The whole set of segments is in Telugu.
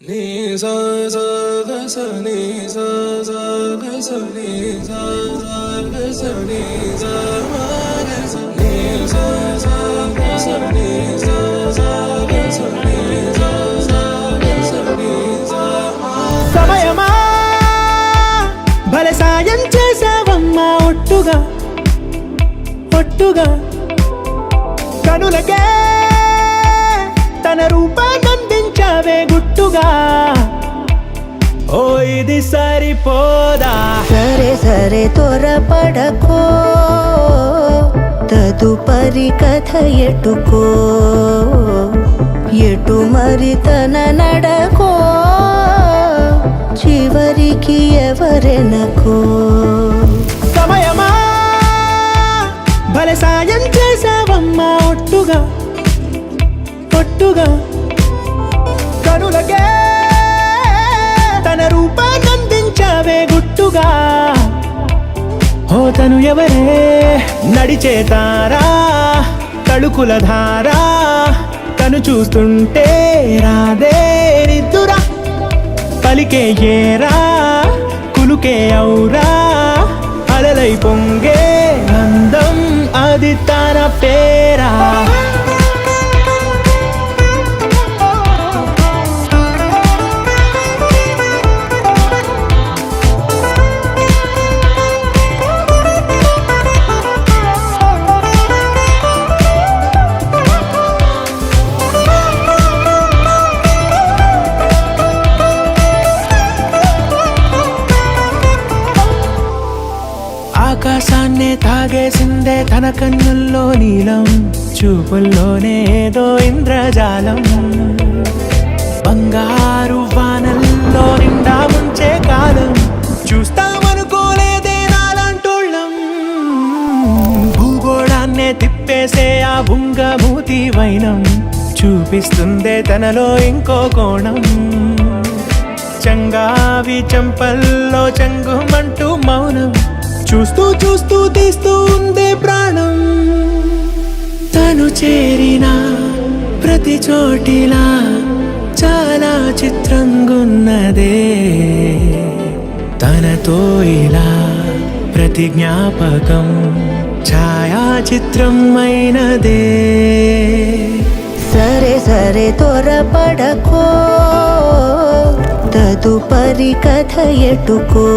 Ni sa sa ga sa ni sa sa ga sa ni sa sa ga sa ni sa ma ga sa ni sa sa ga sa ni sa sa ga sa ni sa sa ga sa ni sa ma సమయమా భలే సాయం చేసావమ్మా ఒట్టుగా ఒట్టుగా కనులకే తన రూపాన్నందించావే గుట్టుగా ఓ ఇది సరిపోదా సరే సరే త్వరపడకో తదుపరి కథ ఎటుకో ఎటు మరి తన నడకో చివరికి ఎవరెనకో సమయమా భలే సాయం చేసావమ్మా ఒట్టుగా ఒట్టుగా కనులకే తన రూపాన్నందించావే గుట్టుగా ఓ తను ఎవరే నడిచే తారా తళుకుల ధారా తను చూస్తుంటే రాదే నిద్దురా పలికే ఏరా కులుకే ఔరా అలలై పొంగే అందం అది తన పేరా ఆకాశాన్నే తాగేసిందే తన కన్నుల్లో నీలం చూపుల్లోనే ఏదో ఇంద్రజాలం బంగారు వానల్లో నిండా ముంచే కాలం చూస్తామనుకోలేదే నాలాంటోళ్ళం భూగోళాన్నే తిప్పేసే ఆ బుంగమూతి వైనం చూపిస్తుందే తనలో ఇంకో కోణం చంగావి చంపల్లో చంగుమంటూ మౌనం చూస్తూ చూస్తూ తీస్తూ ఉందే ప్రాణం తను చేరిన ప్రతి చోటిలా చాలా చిత్రంగున్నదే తనతో ఇలా ప్రతి జ్ఞాపకం ఛాయాచిత్రం అయినదే సరే సరే త్వరపడకో తదుపరి కథ ఎటుకో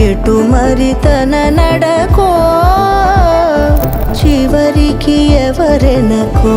ఎటు మరి తన నడకో చివరికి ఎవరెనకో